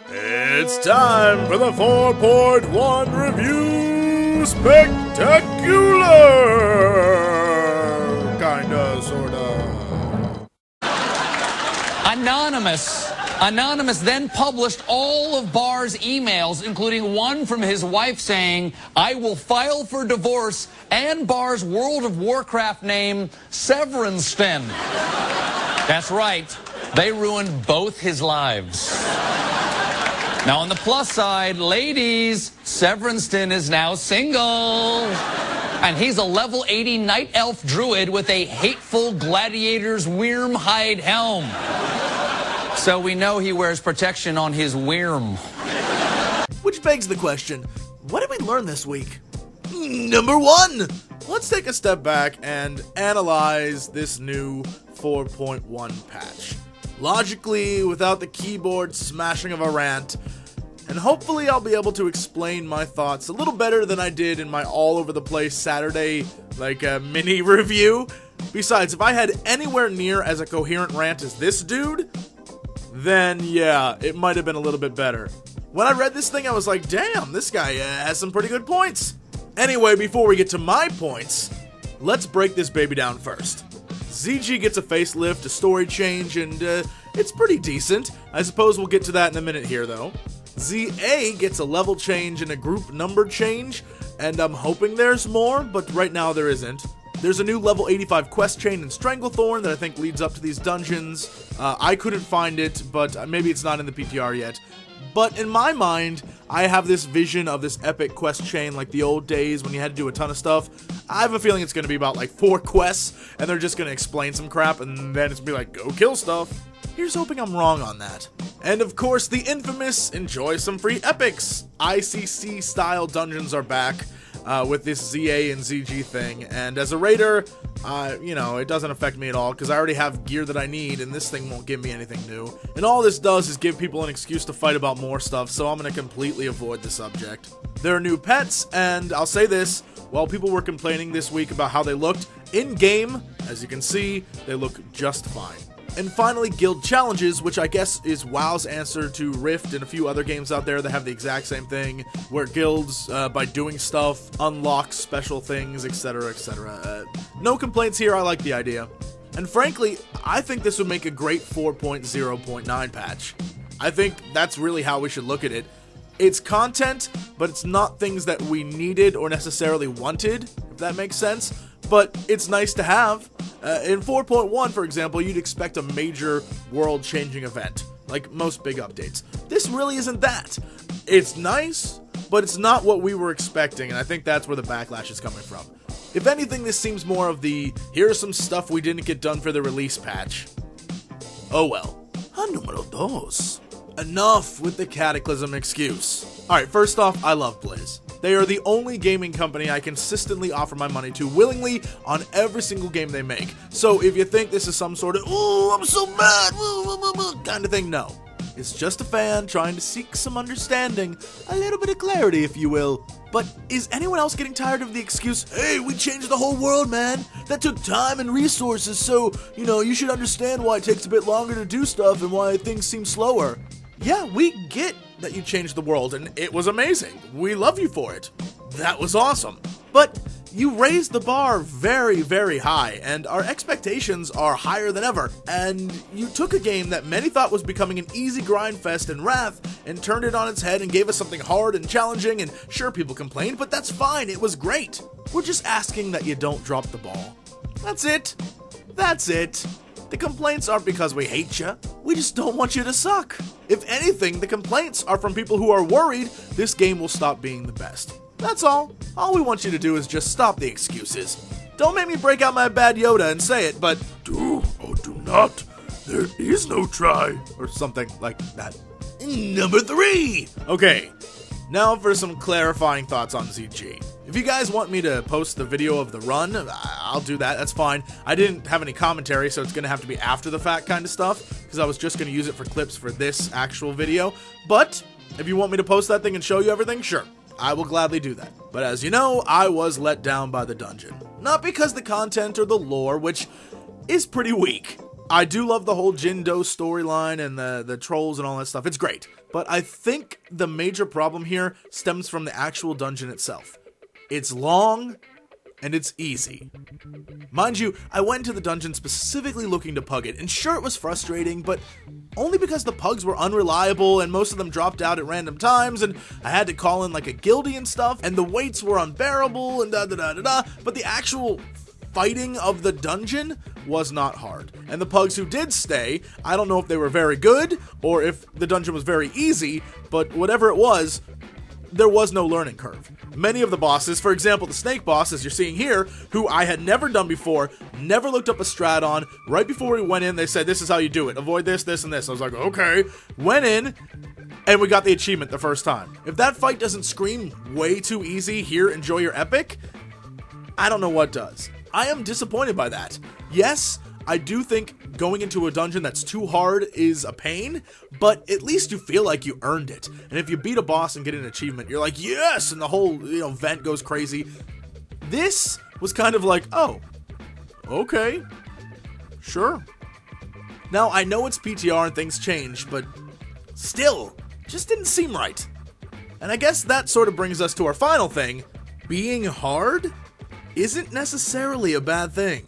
It's time for the 4.1 review spectacular! Kinda, sorta. Anonymous then published all of Barr's emails, including one from his wife saying, "I will file for divorce," and Barr's World of Warcraft name, Severinston. That's right. They ruined both his lives. Now, on the plus side, ladies, Severinston is now single. And he's a level 80 night elf druid with a hateful gladiator's worm hide helm. So we know he wears protection on his worm. Which begs the question, what did we learn this week? Number 1! Let's take a step back and analyze this new 4.1 patch. Logically, without the keyboard smashing of a rant, and hopefully I'll be able to explain my thoughts a little better than I did in my all-over-the-place Saturday, mini review. Besides, if I had anywhere near as a coherent rant as this dude, then yeah, it might have been a little bit better. When I read this thing, I was like, damn, this guy has some pretty good points. Anyway, before we get to my points, let's break this baby down first. ZG gets a facelift, a story change, and it's pretty decent. I suppose we'll get to that in a minute here, though. ZA gets a level change and a group number change, and I'm hoping there's more, but right now there isn't. There's a new level 85 quest chain in Stranglethorn that I think leads up to these dungeons. I couldn't find it, but maybe it's not in the PTR yet. But in my mind, I have this vision of this epic quest chain like the old days when you had to do a ton of stuff. I have a feeling it's going to be about like 4 quests, and they're just going to explain some crap, and then it's going to be like, go kill stuff. Here's hoping I'm wrong on that. And of course, the infamous enjoy some free epics. ICC style dungeons are back with this ZA and ZG thing, and as a raider, you know, it doesn't affect me at all because I already have gear that I need, and this thing won't give me anything new. And all this does is give people an excuse to fight about more stuff, so I'm going to completely avoid the subject. There are new pets, and I'll say this, while people were complaining this week about how they looked, in-game, as you can see, they look just fine. And finally, guild challenges, which I guess is WoW's answer to Rift and a few other games out there that have the exact same thing, where guilds, by doing stuff, unlock special things, etc., etc. No complaints here, I like the idea. And frankly, I think this would make a great 4.0.9 patch. I think that's really how we should look at it. It's content, but it's not things that we needed or necessarily wanted, if that makes sense. But it's nice to have. In 4.1, for example, you'd expect a major world-changing event, like most big updates. This really isn't that. It's nice, but it's not what we were expecting, and I think that's where the backlash is coming from. If anything, this seems more of the, here's some stuff we didn't get done for the release patch. Oh well. Número 2. Enough with the Cataclysm excuse. Alright, first off, I love Blizz. They are the only gaming company I consistently offer my money to willingly on every single game they make. So if you think this is some sort of, oh, I'm so mad, kind of thing, no. It's just a fan trying to seek some understanding, a little bit of clarity, if you will. But is anyone else getting tired of the excuse, hey, we changed the whole world, man. That took time and resources, so, you know, you should understand why it takes a bit longer to do stuff and why things seem slower. Yeah, we get that you changed the world, and it was amazing. We love you for it. That was awesome. But you raised the bar very, very high, and our expectations are higher than ever. And you took a game that many thought was becoming an easy grind fest in Wrath, and turned it on its head and gave us something hard and challenging, and sure, people complained, but that's fine, it was great. We're just asking that you don't drop the ball. That's it. That's it. The complaints aren't because we hate you, we just don't want you to suck. If anything, the complaints are from people who are worried this game will stop being the best. That's all. All we want you to do is just stop the excuses. Don't make me break out my bad Yoda and say it, but do or do not. There is no try, or something like that. Number 3! Okay, now for some clarifying thoughts on ZG. If you guys want me to post the video of the run, I'll do that, that's fine. I didn't have any commentary, so it's going to have to be after the fact kind of stuff, because I was just going to use it for clips for this actual video. But, if you want me to post that thing and show you everything, sure, I will gladly do that. But as you know, I was let down by the dungeon. Not because the content or the lore, which is pretty weak. I do love the whole Jindo storyline and the trolls and all that stuff. It's great. But I think the major problem here stems from the actual dungeon itself. It's long and it's easy. Mind you, I went into the dungeon specifically looking to pug it, and sure, it was frustrating, but only because the pugs were unreliable and most of them dropped out at random times, and I had to call in like a guildie and stuff, and the waits were unbearable and da-da-da-da-da, but the actual fighting of the dungeon was not hard. And the pugs who did stay, I don't know if they were very good or if the dungeon was very easy, but whatever it was, there was no learning curve. Many of the bosses, for example the snake boss as you're seeing here, who I had never done before, never looked up a strat on, right before we went in they said this is how you do it, avoid this, this, and this. I was like, okay, went in, and we got the achievement the first time. If that fight doesn't scream way too easy, here, enjoy your epic, I don't know what does. I am disappointed by that. Yes, I do think going into a dungeon that's too hard is a pain, but at least you feel like you earned it. And if you beat a boss and get an achievement, you're like, yes, and the whole, vent goes crazy. This was kind of like, oh, okay, sure. Now, I know it's PTR and things change, but still, just didn't seem right. And I guess that sort of brings us to our final thing. Being hard isn't necessarily a bad thing.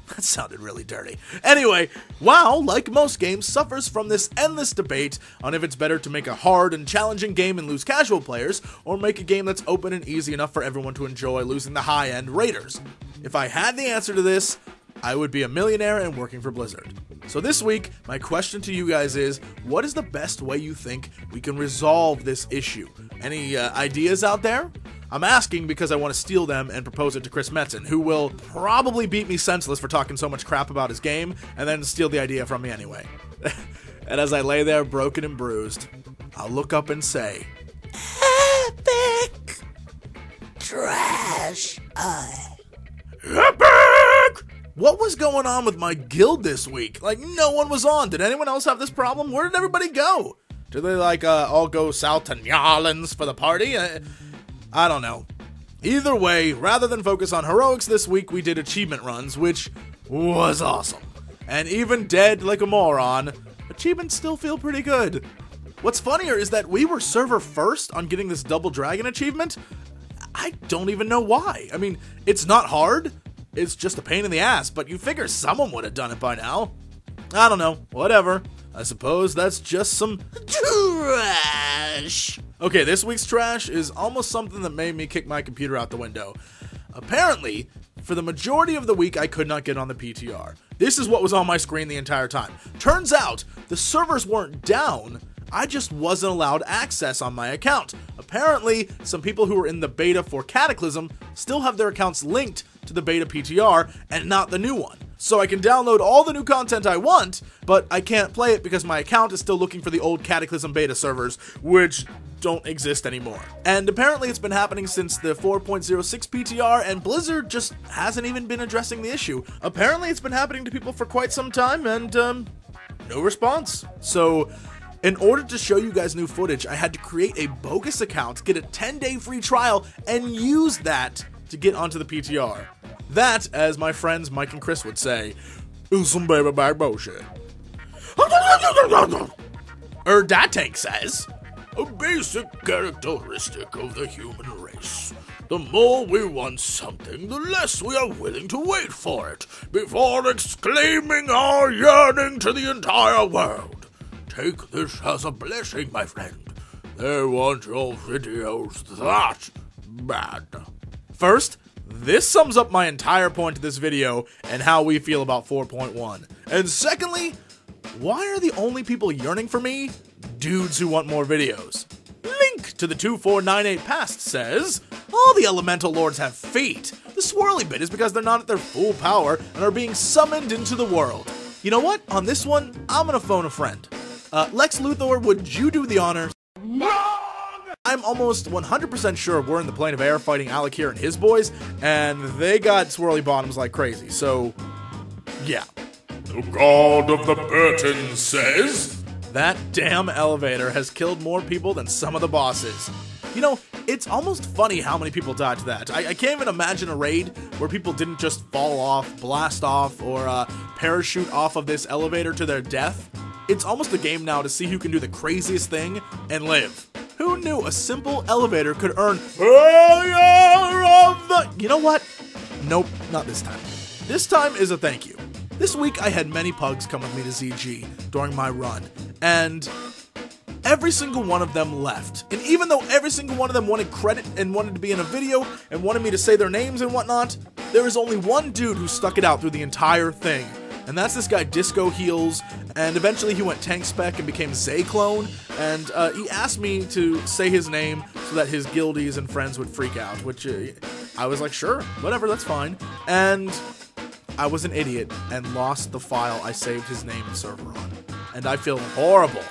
That sounded really dirty. Anyway, WoW, like most games, suffers from this endless debate on if it's better to make a hard and challenging game and lose casual players, or make a game that's open and easy enough for everyone to enjoy, losing the high-end raiders. If I had the answer to this, I would be a millionaire and working for Blizzard. So this week, my question to you guys is, what is the best way you think we can resolve this issue? Any ideas out there? I'm asking because I want to steal them and propose it to Chris Metzen, who will probably beat me senseless for talking so much crap about his game, and then steal the idea from me anyway. And as I lay there broken and bruised, I'll look up and say, epic trash. Epic! What was going on with my guild this week? Like, no one was on. Did anyone else have this problem? Where did everybody go? Did they, all go south to New Orleans for the party? I don't know. Either way, rather than focus on heroics this week, we did achievement runs, which was awesome. And even dead like a moron, achievements still feel pretty good. What's funnier is that we were server first on getting this Double Dragon achievement. I don't even know why. I mean, it's not hard. It's just a pain in the ass, but you figure someone would have done it by now. I don't know. Whatever. I suppose that's just some trash. Okay, this week's trash is almost something that made me kick my computer out the window. Apparently, for the majority of the week, I could not get on the PTR. This is what was on my screen the entire time. Turns out, the servers weren't down, I just wasn't allowed access on my account. Apparently, some people who were in the beta for Cataclysm still have their accounts linked to the beta PTR and not the new one. So I can download all the new content I want, but I can't play it because my account is still looking for the old Cataclysm beta servers, which don't exist anymore. And apparently it's been happening since the 4.06 PTR, and Blizzard just hasn't even been addressing the issue. Apparently it's been happening to people for quite some time, and no response. So in order to show you guys new footage, I had to create a bogus account, get a 10-day free trial, and use that to get onto the PTR. That, as my friends Mike and Chris would say, is some baby back bullshit. Dat tank says, a basic characteristic of the human race. The more we want something, the less we are willing to wait for it, before exclaiming our yearning to the entire world. Take this as a blessing, my friend. They want your videos that bad. First, this sums up my entire point to this video and how we feel about 4.1. And secondly, why are the only people yearning for me dudes who want more videos? Link to the 2498 past says, all the elemental lords have feet. The swirly bit is because they're not at their full power and are being summoned into the world. You know what? On this one, I'm gonna phone a friend. Lex Luthor, would you do the honors? I'm almost 100% sure we're in the plane of air fighting Alec here and his boys, and they got swirly bottoms like crazy, so yeah. The God of the Burton says, that damn elevator has killed more people than some of the bosses. You know, it's almost funny how many people died to that. I can't even imagine a raid where people didn't just fall off, blast off, or parachute off of this elevator to their death. It's almost a game now to see who can do the craziest thing and live. Who knew a simple elevator could earn Failure of the... You know what? Nope, not this time. This time is a thank you. This week I had many pugs come with me to ZG during my run, and every single one of them left. And even though every single one of them wanted credit and wanted to be in a video and wanted me to say their names and whatnot, there is only one dude who stuck it out through the entire thing. And that's this guy Disco Heels, and eventually he went tank spec and became Zayclone, and he asked me to say his name so that his guildies and friends would freak out, which I was like, sure, whatever, that's fine. And I was an idiot and lost the file I saved his name and server on, and I feel horrible.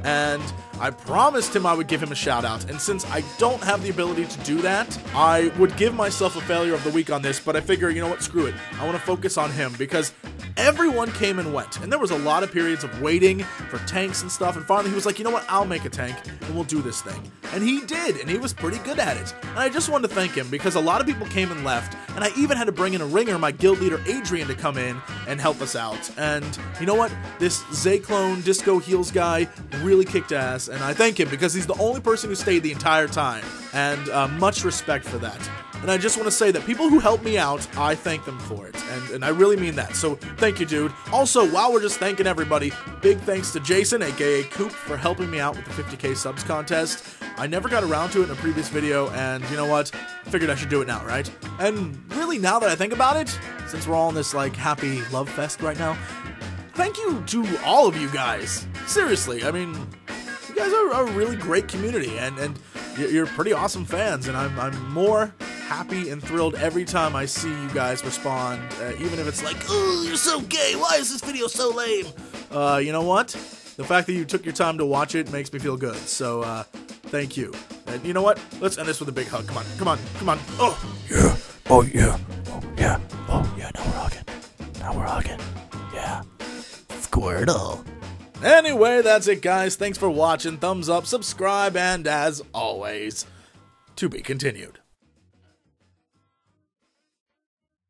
And I promised him I would give him a shout out, and since I don't have the ability to do that, I would give myself a failure of the week on this, but I figure, you know what, screw it. I want to focus on him, because everyone came and went, and there was a lot of periods of waiting for tanks and stuff, and finally he was like, you know what, I'll make a tank, and we'll do this thing. And he did, and he was pretty good at it. And I just wanted to thank him, because a lot of people came and left, and I even had to bring in a ringer, my guild leader Adrian, to come in and help us out. And you know what, this Zayclone Disco Heels guy really kicked ass, and I thank him, because he's the only person who stayed the entire time, and much respect for that. And I just want to say that people who help me out, I thank them for it, and I really mean that, so thank you, dude. Also, while we're just thanking everybody, big thanks to Jason, aka Coop, for helping me out with the 50k subs contest. I never got around to it in a previous video, and you know what, I figured I should do it now, right? And really, now that I think about it, since we're all in this, like, happy love fest right now, thank you to all of you guys. Seriously, I mean, you guys are a really great community, and you're pretty awesome fans, and I'm more happy and thrilled every time I see you guys respond, even if it's like, oh, you're so gay, why is this video so lame? You know what? The fact that you took your time to watch it makes me feel good, so, thank you. And you know what? Let's end this with a big hug. Come on, come on, come on. Oh, yeah, oh, yeah, oh, yeah, oh, yeah, now we're hugging. Now we're hugging. Yeah. Squirtle. Anyway, that's it, guys. Thanks for watching. Thumbs up, subscribe, and as always, to be continued.